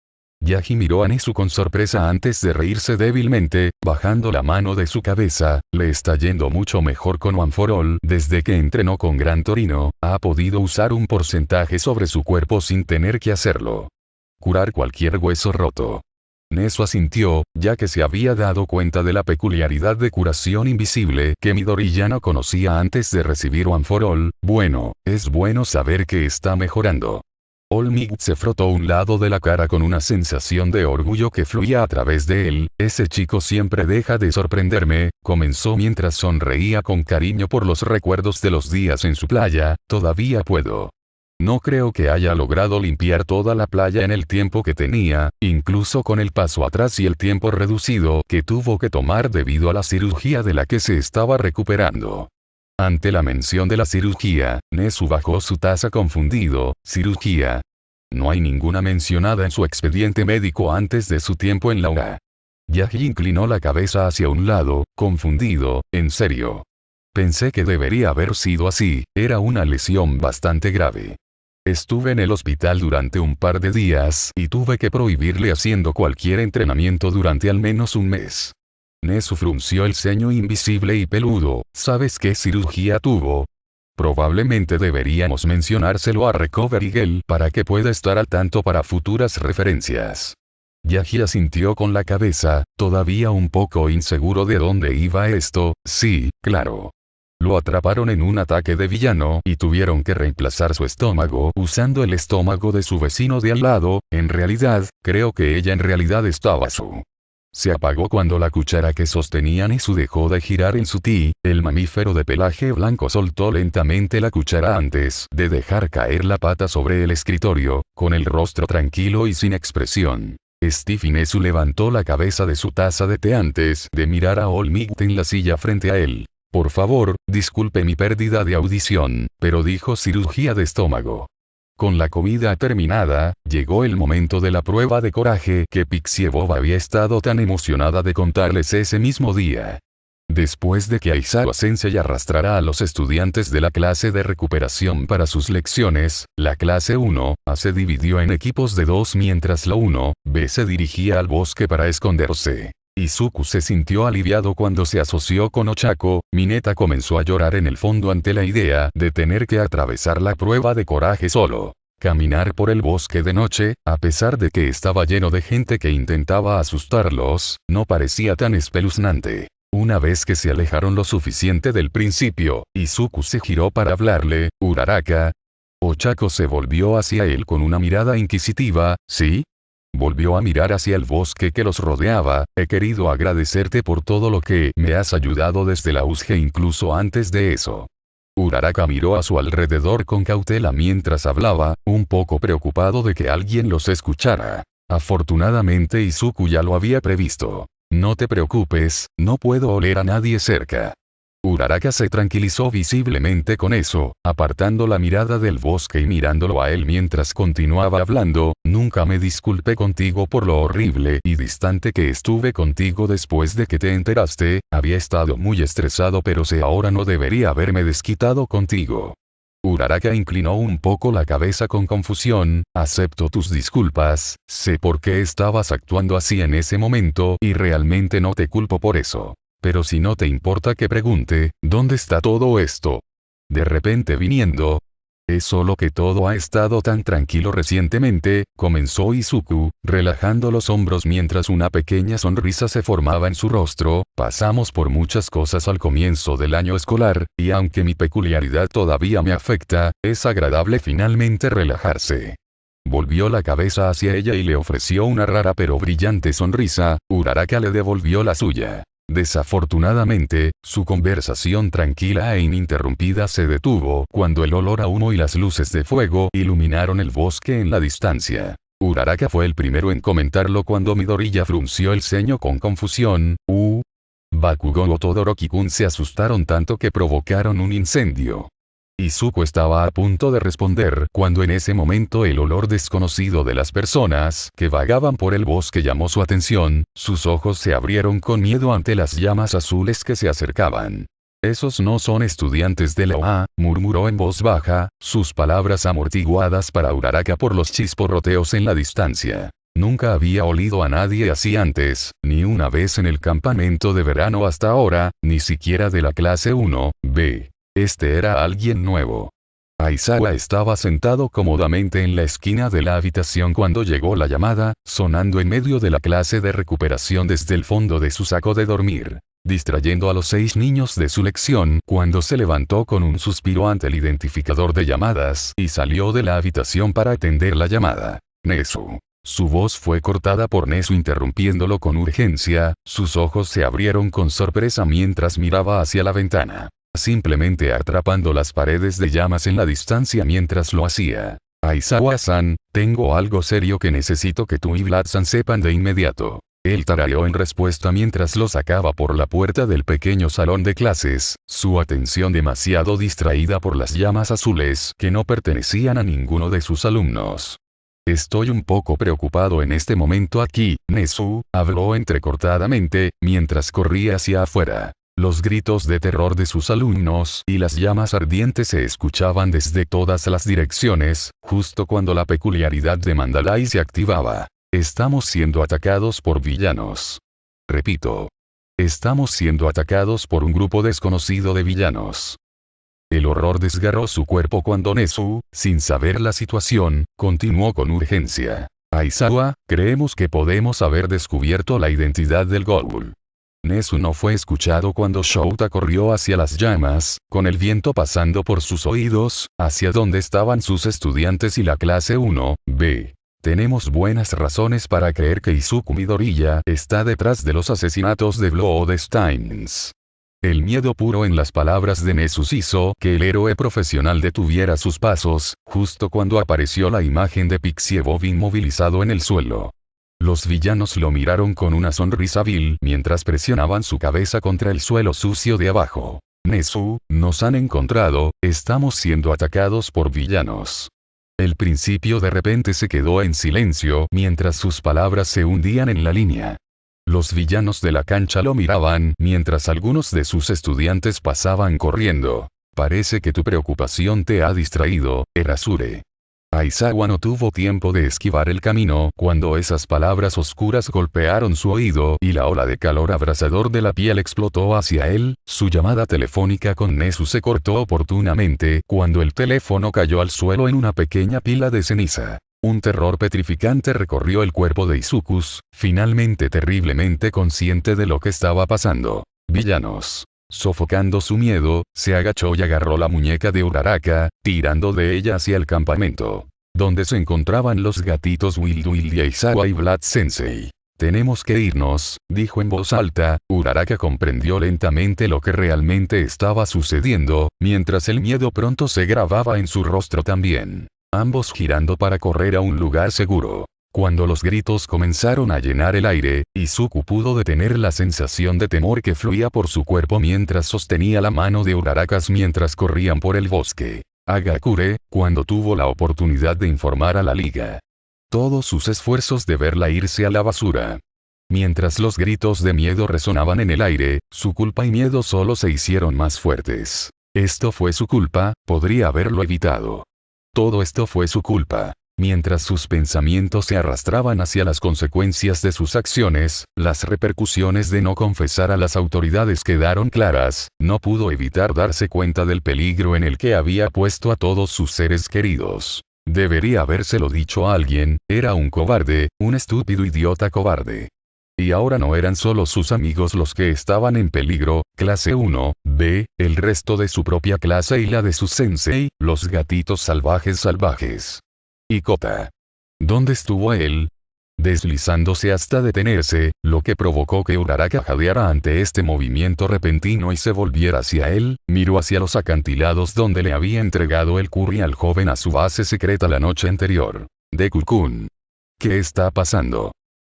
[SPEAKER 1] Yaji miró a Nezu con sorpresa antes de reírse débilmente, bajando la mano de su cabeza. Le está yendo mucho mejor con One for All. Desde que entrenó con Gran Torino, ha podido usar un porcentaje sobre su cuerpo sin tener que hacerlo. Curar cualquier hueso roto. Nezu asintió, ya que se había dado cuenta de la peculiaridad de curación invisible que Midoriya no conocía antes de recibir One for All. Bueno, es bueno saber que está mejorando. Olmig se frotó un lado de la cara con una sensación de orgullo que fluía a través de él. Ese chico siempre deja de sorprenderme, comenzó mientras sonreía con cariño por los recuerdos de los días en su playa. Todavía puedo. No creo que haya logrado limpiar toda la playa en el tiempo que tenía, incluso con el paso atrás y el tiempo reducido que tuvo que tomar debido a la cirugía de la que se estaba recuperando. Ante la mención de la cirugía, Nezu bajó su taza confundido. ¿Cirugía? No hay ninguna mencionada en su expediente médico antes de su tiempo en la UA. Yaji inclinó la cabeza hacia un lado, confundido. ¿En serio? Pensé que debería haber sido así, era una lesión bastante grave. Estuve en el hospital durante un par de días y tuve que prohibirle haciendo cualquier entrenamiento durante al menos un mes. Nezu frunció el ceño invisible y peludo. ¿Sabes qué cirugía tuvo? Probablemente deberíamos mencionárselo a Recovery Girl para que pueda estar al tanto para futuras referencias. Yaji asintió con la cabeza, todavía un poco inseguro de dónde iba esto. Sí, claro. Lo atraparon en un ataque de villano y tuvieron que reemplazar su estómago usando el estómago de su vecino de al lado. En realidad, creo que ella en realidad estaba su. Se apagó cuando la cuchara que sostenía Nezu dejó de girar en su té. El mamífero de pelaje blanco soltó lentamente la cuchara antes de dejar caer la pata sobre el escritorio, con el rostro tranquilo y sin expresión. Steve Nezu levantó la cabeza de su taza de té antes de mirar a Olmig en la silla frente a él. Por favor, disculpe mi pérdida de audición, pero dijo cirugía de estómago. Con la comida terminada, llegó el momento de la prueba de coraje que Pixie Bob había estado tan emocionada de contarles ese mismo día. Después de que Aizawa Sensei arrastrara a los estudiantes de la clase de recuperación para sus lecciones, la clase 1A se dividió en equipos de 2 mientras la 1B se dirigía al bosque para esconderse. Izuku se sintió aliviado cuando se asoció con Ochako. Mineta comenzó a llorar en el fondo ante la idea de tener que atravesar la prueba de coraje solo. Caminar por el bosque de noche, a pesar de que estaba lleno de gente que intentaba asustarlos, no parecía tan espeluznante. Una vez que se alejaron lo suficiente del principio, Izuku se giró para hablarle. «Uraraka». Ochako se volvió hacia él con una mirada inquisitiva. «¿Sí?». Volvió a mirar hacia el bosque que los rodeaba. «He querido agradecerte por todo lo que me has ayudado desde la USG incluso antes de eso». Uraraka miró a su alrededor con cautela mientras hablaba, un poco preocupado de que alguien los escuchara. Afortunadamente Izuku ya lo había previsto. «No te preocupes, no puedo oler a nadie cerca». Uraraka se tranquilizó visiblemente con eso, apartando la mirada del bosque y mirándolo a él mientras continuaba hablando. «Nunca me disculpé contigo por lo horrible y distante que estuve contigo después de que te enteraste, había estado muy estresado pero sé ahora no debería haberme desquitado contigo». Uraraka inclinó un poco la cabeza con confusión. «Acepto tus disculpas, sé por qué estabas actuando así en ese momento y realmente no te culpo por eso. Pero si no te importa que pregunte, ¿dónde está todo esto? De repente viniendo. Es solo que todo ha estado tan tranquilo recientemente», comenzó Izuku, relajando los hombros mientras una pequeña sonrisa se formaba en su rostro. «Pasamos por muchas cosas al comienzo del año escolar, y aunque mi peculiaridad todavía me afecta, es agradable finalmente relajarse». Volvió la cabeza hacia ella y le ofreció una rara pero brillante sonrisa. Uraraka le devolvió la suya. Desafortunadamente, su conversación tranquila e ininterrumpida se detuvo cuando el olor a humo y las luces de fuego iluminaron el bosque en la distancia. Uraraka fue el primero en comentarlo cuando Midoriya frunció el ceño con confusión. Bakugo o Todoroki-kun se asustaron tanto que provocaron un incendio. Izuku estaba a punto de responder cuando en ese momento el olor desconocido de las personas que vagaban por el bosque llamó su atención. Sus ojos se abrieron con miedo ante las llamas azules que se acercaban. «Esos no son estudiantes de la OA», murmuró en voz baja, sus palabras amortiguadas para Uraraka por los chisporroteos en la distancia. Nunca había olido a nadie así antes, ni una vez en el campamento de verano hasta ahora, ni siquiera de la clase 1B. Este era alguien nuevo. Aizawa estaba sentado cómodamente en la esquina de la habitación cuando llegó la llamada, sonando en medio de la clase de recuperación desde el fondo de su saco de dormir, distrayendo a los 6 niños de su lección cuando se levantó con un suspiro ante el identificador de llamadas y salió de la habitación para atender la llamada. «Nezu». Su voz fue cortada por Nezu interrumpiéndolo con urgencia. Sus ojos se abrieron con sorpresa mientras miraba hacia la ventana, simplemente atrapando las paredes de llamas en la distancia mientras lo hacía. «Aizawa-san, tengo algo serio que necesito que tú y Vlad-san sepan de inmediato». Él tarareó en respuesta mientras lo sacaba por la puerta del pequeño salón de clases, su atención demasiado distraída por las llamas azules que no pertenecían a ninguno de sus alumnos. «Estoy un poco preocupado en este momento aquí, Nezu», habló entrecortadamente, mientras corría hacia afuera. Los gritos de terror de sus alumnos y las llamas ardientes se escuchaban desde todas las direcciones, justo cuando la peculiaridad de Mandalay se activaba. «Estamos siendo atacados por villanos». Repito. «Estamos siendo atacados por un grupo desconocido de villanos». El horror desgarró su cuerpo cuando Nezu, sin saber la situación, continuó con urgencia. «Aizawa, creemos que podemos haber descubierto la identidad del Ghoul». Nezu no fue escuchado cuando Shouta corrió hacia las llamas, con el viento pasando por sus oídos, hacia donde estaban sus estudiantes y la clase 1B. «Tenemos buenas razones para creer que Izuku Midoriya está detrás de los asesinatos de Bloodstains». El miedo puro en las palabras de Nezu hizo que el héroe profesional detuviera sus pasos, justo cuando apareció la imagen de Pixie Bob inmovilizado en el suelo. Los villanos lo miraron con una sonrisa vil mientras presionaban su cabeza contra el suelo sucio de abajo. «Nezu, nos han encontrado, estamos siendo atacados por villanos». El principio de repente se quedó en silencio mientras sus palabras se hundían en la línea. Los villanos de la cancha lo miraban mientras algunos de sus estudiantes pasaban corriendo. «Parece que tu preocupación te ha distraído, Erasure». Aizawa no tuvo tiempo de esquivar el camino cuando esas palabras oscuras golpearon su oído y la ola de calor abrasador de la piel explotó hacia él. Su llamada telefónica con Nezu se cortó oportunamente cuando el teléfono cayó al suelo en una pequeña pila de ceniza. Un terror petrificante recorrió el cuerpo de Izuku, finalmente terriblemente consciente de lo que estaba pasando. Villanos. Sofocando su miedo, se agachó y agarró la muñeca de Uraraka, tirando de ella hacia el campamento, donde se encontraban los gatitos Wild y Aizawa y Vlad Sensei. Tenemos que irnos, dijo en voz alta. Uraraka comprendió lentamente lo que realmente estaba sucediendo, mientras el miedo pronto se grababa en su rostro también. Ambos girando para correr a un lugar seguro. Cuando los gritos comenzaron a llenar el aire, Izuku pudo detener la sensación de temor que fluía por su cuerpo mientras sostenía la mano de Uraraka mientras corrían por el bosque. Hagakure, cuando tuvo la oportunidad de informar a la liga. Todos sus esfuerzos de verla irse a la basura. Mientras los gritos de miedo resonaban en el aire, su culpa y miedo solo se hicieron más fuertes. Esto fue su culpa, podría haberlo evitado. Todo esto fue su culpa. Mientras sus pensamientos se arrastraban hacia las consecuencias de sus acciones, las repercusiones de no confesar a las autoridades quedaron claras, no pudo evitar darse cuenta del peligro en el que había puesto a todos sus seres queridos. Debería habérselo dicho a alguien, era un cobarde, un estúpido idiota cobarde. Y ahora no eran solo sus amigos los que estaban en peligro, clase 1, B, el resto de su propia clase y la de su sensei, los gatitos salvajes. ¿Y Kota? ¿Dónde estuvo él? Deslizándose hasta detenerse, lo que provocó que Uraraka jadeara ante este movimiento repentino y se volviera hacia él, miró hacia los acantilados donde le había entregado el curry al joven a su base secreta la noche anterior. Deku-kun. ¿Qué está pasando?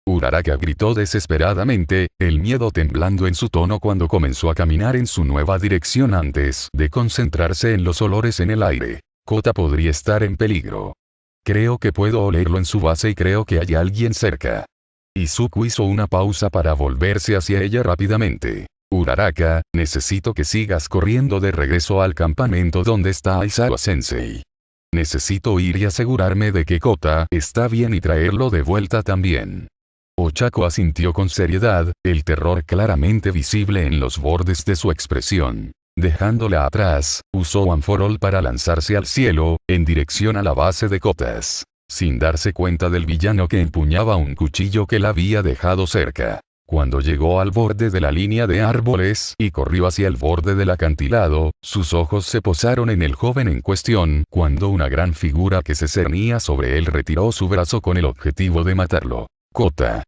[SPEAKER 1] Uraraka gritó desesperadamente, el miedo temblando en su tono cuando comenzó a caminar en su nueva dirección antes de concentrarse en los olores en el aire. Kota podría estar en peligro. Creo que puedo olerlo en su base y creo que hay alguien cerca. Izuku hizo una pausa para volverse hacia ella rápidamente. Uraraka, necesito que sigas corriendo de regreso al campamento donde está Aizawa Sensei. Necesito ir y asegurarme de que Kota está bien y traerlo de vuelta también. Ochako asintió con seriedad, el terror claramente visible en los bordes de su expresión. Dejándola atrás, usó One for All para lanzarse al cielo, en dirección a la base de Kotas, sin darse cuenta del villano que empuñaba un cuchillo que la había dejado cerca. Cuando llegó al borde de la línea de árboles y corrió hacia el borde del acantilado, sus ojos se posaron en el joven en cuestión, cuando una gran figura que se cernía sobre él retiró su brazo con el objetivo de matarlo. Kota.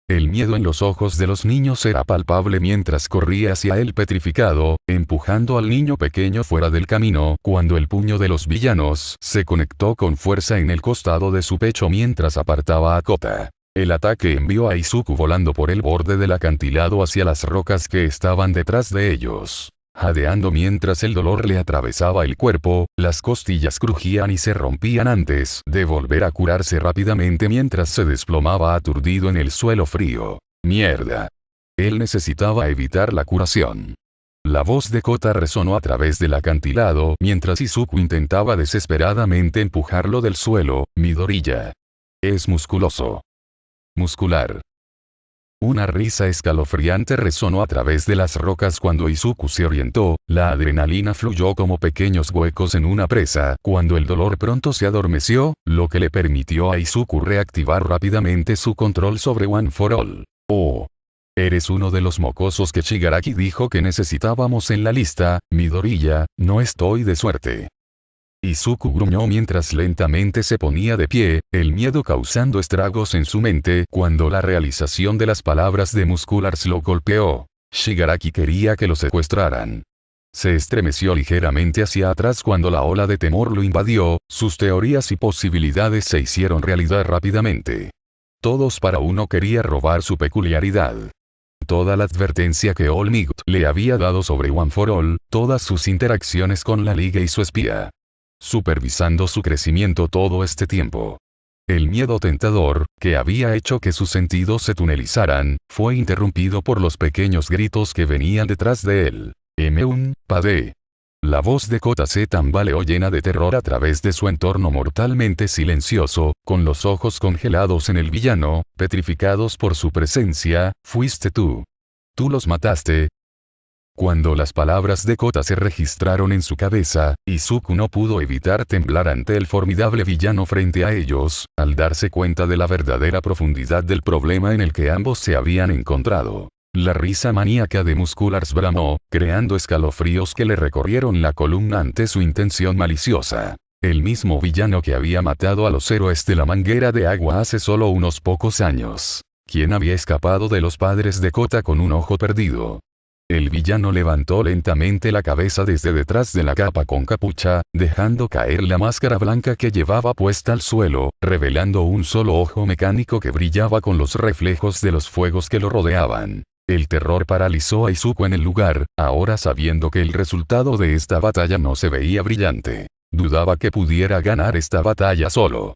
[SPEAKER 1] El miedo en los ojos de los niños era palpable mientras corría hacia él petrificado, empujando al niño pequeño fuera del camino, cuando el puño de los villanos se conectó con fuerza en el costado de su pecho mientras apartaba a Kota. El ataque envió a Izuku volando por el borde del acantilado hacia las rocas que estaban detrás de ellos. Jadeando mientras el dolor le atravesaba el cuerpo, las costillas crujían y se rompían antes de volver a curarse rápidamente mientras se desplomaba aturdido en el suelo frío. ¡Mierda! Él necesitaba evitar la curación. La voz de Kota resonó a través del acantilado mientras Izuku intentaba desesperadamente empujarlo del suelo. Midoriya. Es musculoso. Muscular. Una risa escalofriante resonó a través de las rocas cuando Izuku se orientó, la adrenalina fluyó como pequeños huecos en una presa, cuando el dolor pronto se adormeció, lo que le permitió a Izuku reactivar rápidamente su control sobre One for All. Oh. Eres uno de los mocosos que Shigaraki dijo que necesitábamos en la lista, Midoriya, no estoy de suerte. Izuku gruñó mientras lentamente se ponía de pie, el miedo causando estragos en su mente cuando la realización de las palabras de Musculars lo golpeó. Shigaraki quería que lo secuestraran. Se estremeció ligeramente hacia atrás cuando la ola de temor lo invadió, sus teorías y posibilidades se hicieron realidad rápidamente. Todos para uno quería robar su peculiaridad. Toda la advertencia que All Might le había dado sobre One for All, todas sus interacciones con la Liga y su espía. Supervisando su crecimiento todo este tiempo. El miedo tentador, que había hecho que sus sentidos se tunelizaran, fue interrumpido por los pequeños gritos que venían detrás de él. M1, Pade. La voz de Kota se tambaleó llena de terror a través de su entorno mortalmente silencioso, con los ojos congelados en el villano, petrificados por su presencia. Fuiste tú. Tú los mataste. Cuando las palabras de Kota se registraron en su cabeza, Izuku no pudo evitar temblar ante el formidable villano frente a ellos, al darse cuenta de la verdadera profundidad del problema en el que ambos se habían encontrado. La risa maníaca de Musculars bramó, creando escalofríos que le recorrieron la columna ante su intención maliciosa. El mismo villano que había matado a los héroes de la manguera de agua hace solo unos pocos años. Quien había escapado de los padres de Kota con un ojo perdido. El villano levantó lentamente la cabeza desde detrás de la capa con capucha, dejando caer la máscara blanca que llevaba puesta al suelo, revelando un solo ojo mecánico que brillaba con los reflejos de los fuegos que lo rodeaban. El terror paralizó a Izuku en el lugar, ahora sabiendo que el resultado de esta batalla no se veía brillante. Dudaba que pudiera ganar esta batalla solo.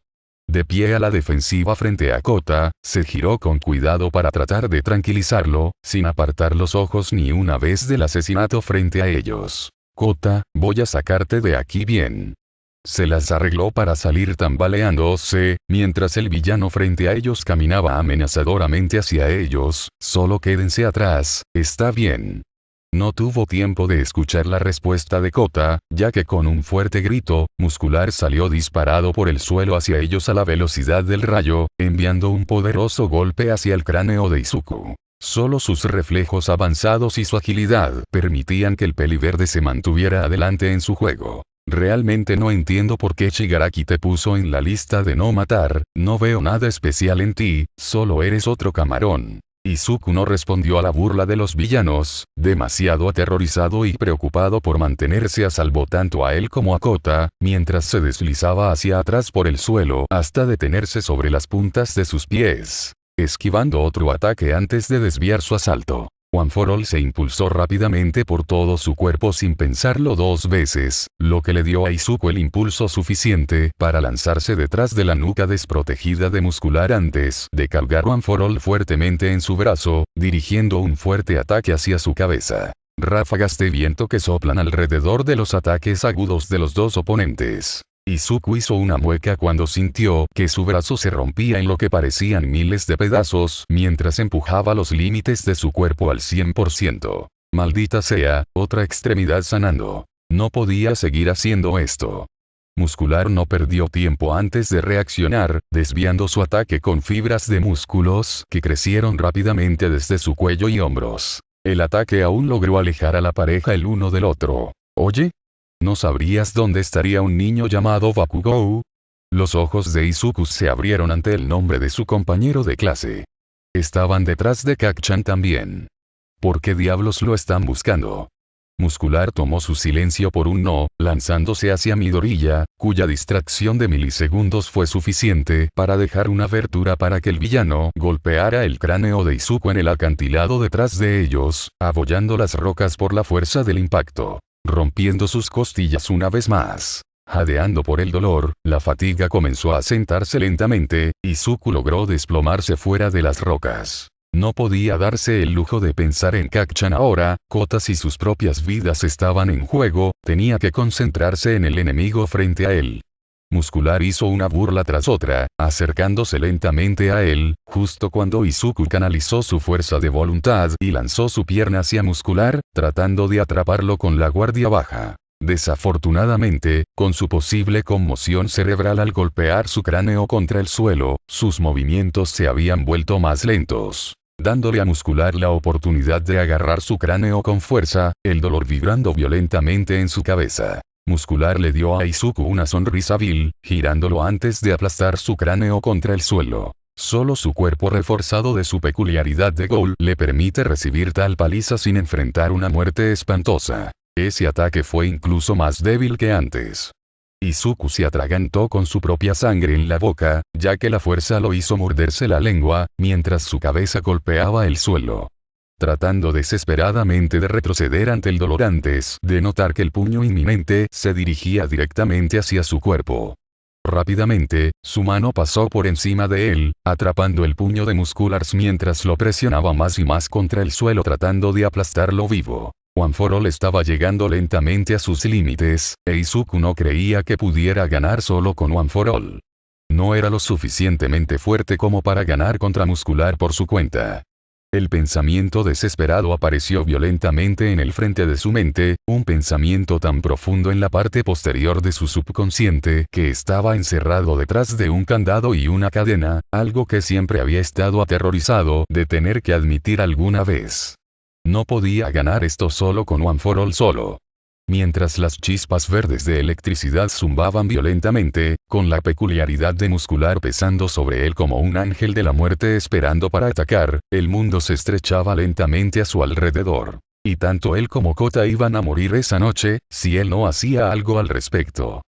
[SPEAKER 1] De pie a la defensiva frente a Kota, se giró con cuidado para tratar de tranquilizarlo, sin apartar los ojos ni una vez del asesinato frente a ellos. Kota, voy a sacarte de aquí bien. Se las arregló para salir tambaleándose, mientras el villano frente a ellos caminaba amenazadoramente hacia ellos. Solo quédense atrás, está bien. No tuvo tiempo de escuchar la respuesta de Kota, ya que con un fuerte grito, Muscular salió disparado por el suelo hacia ellos a la velocidad del rayo, enviando un poderoso golpe hacia el cráneo de Izuku. Solo sus reflejos avanzados y su agilidad permitían que el peliverde se mantuviera adelante en su juego. Realmente no entiendo por qué Shigaraki te puso en la lista de no matar, no veo nada especial en ti, solo eres otro camarón. Izuku no respondió a la burla de los villanos, demasiado aterrorizado y preocupado por mantenerse a salvo tanto a él como a Kota, mientras se deslizaba hacia atrás por el suelo hasta detenerse sobre las puntas de sus pies, esquivando otro ataque antes de desviar su asalto. One for All se impulsó rápidamente por todo su cuerpo sin pensarlo dos veces, lo que le dio a Izuku el impulso suficiente para lanzarse detrás de la nuca desprotegida de Muscular antes de cargar One for All fuertemente en su brazo, dirigiendo un fuerte ataque hacia su cabeza. Ráfagas de viento que soplan alrededor de los ataques agudos de los dos oponentes. Izuku hizo una mueca cuando sintió que su brazo se rompía en lo que parecían miles de pedazos mientras empujaba los límites de su cuerpo al 100%. Maldita sea, otra extremidad sanando. No podía seguir haciendo esto. Muscular no perdió tiempo antes de reaccionar, desviando su ataque con fibras de músculos que crecieron rápidamente desde su cuello y hombros. El ataque aún logró alejar a la pareja el uno del otro. ¿Oye? ¿No sabrías dónde estaría un niño llamado Bakugou? Los ojos de Izuku se abrieron ante el nombre de su compañero de clase. Estaban detrás de Kacchan también. ¿Por qué diablos lo están buscando? Muscular tomó su silencio por un no, lanzándose hacia Midoriya, cuya distracción de milisegundos fue suficiente para dejar una abertura para que el villano golpeara el cráneo de Izuku en el acantilado detrás de ellos, abollando las rocas por la fuerza del impacto. Rompiendo sus costillas una vez más. Jadeando por el dolor, la fatiga comenzó a sentarse lentamente, y Izuku logró desplomarse fuera de las rocas. No podía darse el lujo de pensar en Kacchan ahora, Kota si sus propias vidas estaban en juego, tenía que concentrarse en el enemigo frente a él. Muscular hizo una burla tras otra, acercándose lentamente a él, justo cuando Izuku canalizó su fuerza de voluntad y lanzó su pierna hacia Muscular, tratando de atraparlo con la guardia baja. Desafortunadamente, con su posible conmoción cerebral al golpear su cráneo contra el suelo, sus movimientos se habían vuelto más lentos. Dándole a Muscular la oportunidad de agarrar su cráneo con fuerza, el dolor vibrando violentamente en su cabeza. Muscular le dio a Izuku una sonrisa vil, girándolo antes de aplastar su cráneo contra el suelo. Solo su cuerpo reforzado de su peculiaridad de Ghoul le permite recibir tal paliza sin enfrentar una muerte espantosa. Ese ataque fue incluso más débil que antes. Izuku se atragantó con su propia sangre en la boca, ya que la fuerza lo hizo morderse la lengua, mientras su cabeza golpeaba el suelo. Tratando desesperadamente de retroceder ante el dolor antes de notar que el puño inminente se dirigía directamente hacia su cuerpo. Rápidamente, su mano pasó por encima de él, atrapando el puño de Musculars mientras lo presionaba más y más contra el suelo tratando de aplastarlo vivo. One for All estaba llegando lentamente a sus límites, e Izuku no creía que pudiera ganar solo con One for All. No era lo suficientemente fuerte como para ganar contra Muscular por su cuenta. El pensamiento desesperado apareció violentamente en el frente de su mente, un pensamiento tan profundo en la parte posterior de su subconsciente que estaba encerrado detrás de un candado y una cadena, algo que siempre había estado aterrorizado de tener que admitir alguna vez. No podía ganar esto solo con One for All solo. Mientras las chispas verdes de electricidad zumbaban violentamente, con la peculiaridad de Muscular pesando sobre él como un ángel de la muerte esperando para atacar, el mundo se estrechaba lentamente a su alrededor. Y tanto él como Kota iban a morir esa noche, si él no hacía algo al respecto.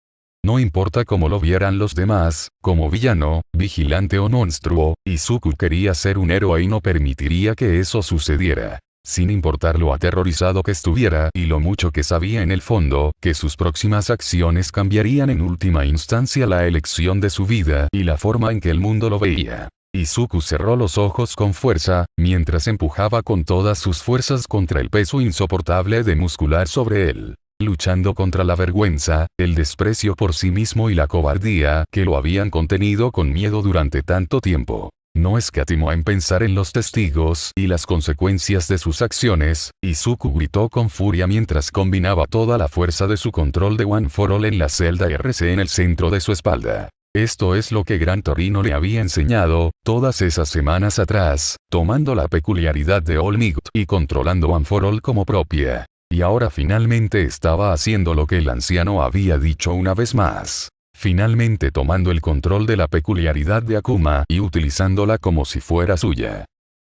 [SPEAKER 1] No importa cómo lo vieran los demás, como villano, vigilante o monstruo, Izuku quería ser un héroe y no permitiría que eso sucediera. Sin importar lo aterrorizado que estuviera y lo mucho que sabía en el fondo, que sus próximas acciones cambiarían en última instancia la elección de su vida y la forma en que el mundo lo veía. Izuku cerró los ojos con fuerza, mientras empujaba con todas sus fuerzas contra el peso insoportable de Muscular sobre él. Luchando contra la vergüenza, el desprecio por sí mismo y la cobardía que lo habían contenido con miedo durante tanto tiempo. No escatimó en pensar en los testigos y las consecuencias de sus acciones. Izuku gritó con furia mientras combinaba toda la fuerza de su control de One for All en la celda RC en el centro de su espalda. Esto es lo que Gran Torino le había enseñado, todas esas semanas atrás, tomando la peculiaridad de All Might y controlando One for All como propia. Y ahora finalmente estaba haciendo lo que el anciano había dicho una vez más. Finalmente tomando el control de la peculiaridad de Akuma y utilizándola como si fuera suya.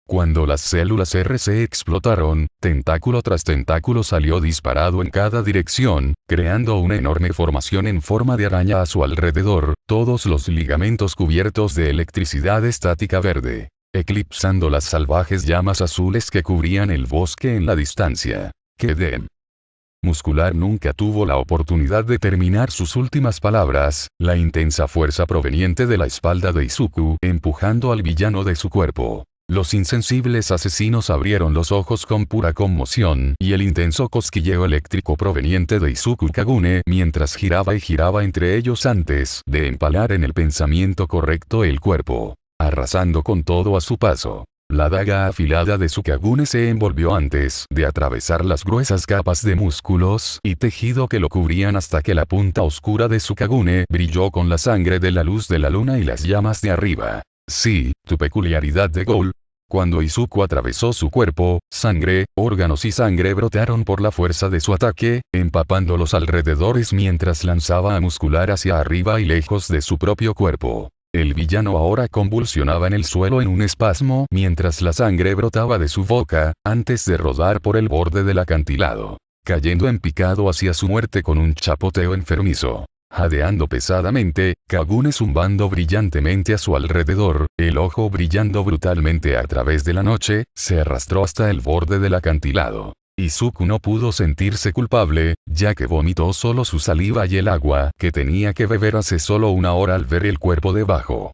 [SPEAKER 1] Cuando las células RC explotaron, tentáculo tras tentáculo salió disparado en cada dirección, creando una enorme formación en forma de araña a su alrededor, todos los ligamentos cubiertos de electricidad estática verde, eclipsando las salvajes llamas azules que cubrían el bosque en la distancia. Quedé. Muscular nunca tuvo la oportunidad de terminar sus últimas palabras, la intensa fuerza proveniente de la espalda de Izuku empujando al villano de su cuerpo. Los insensibles asesinos abrieron los ojos con pura conmoción y el intenso cosquilleo eléctrico proveniente de Izuku Kagune mientras giraba y giraba entre ellos antes de empalar en el pensamiento correcto el cuerpo, arrasando con todo a su paso. La daga afilada de su Kagune se envolvió antes de atravesar las gruesas capas de músculos y tejido que lo cubrían hasta que la punta oscura de su Kagune brilló con la sangre de la luz de la luna y las llamas de arriba. Sí, tu peculiaridad de Ghoul. Cuando Izuku atravesó su cuerpo, sangre, órganos y sangre brotaron por la fuerza de su ataque, empapando los alrededores mientras lanzaba a Muscular hacia arriba y lejos de su propio cuerpo. El villano ahora convulsionaba en el suelo en un espasmo mientras la sangre brotaba de su boca, antes de rodar por el borde del acantilado, cayendo en picado hacia su muerte con un chapoteo enfermizo. Jadeando pesadamente, Kagune zumbando brillantemente a su alrededor, el ojo brillando brutalmente a través de la noche, se arrastró hasta el borde del acantilado. Izuku no pudo sentirse culpable, ya que vomitó solo su saliva y el agua que tenía que beber hace solo una hora al ver el cuerpo debajo.